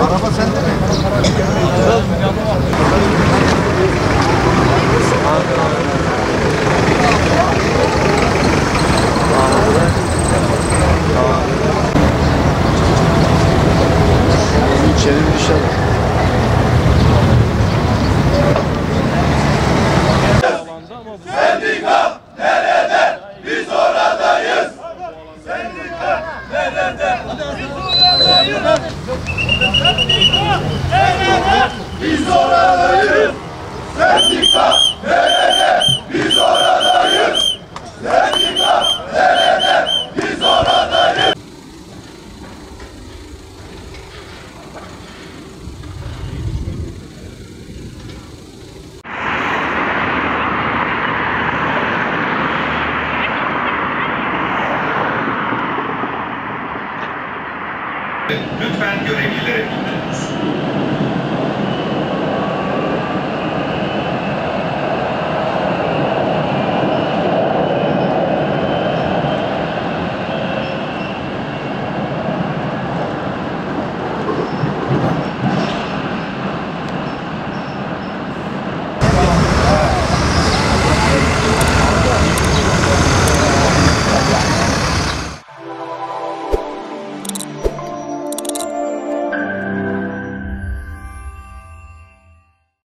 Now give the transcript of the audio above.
Araba sende mi? İçeri bir dışarı. Sendika nerede? Biz oradayız. Sendika nerede? Biz oradayız. Sendika nerede? Biz oradayız. Sendika nerede? Biz oradayız. Sendika nerede? Biz oradayız. Lütfen görevlilere bildiriniz.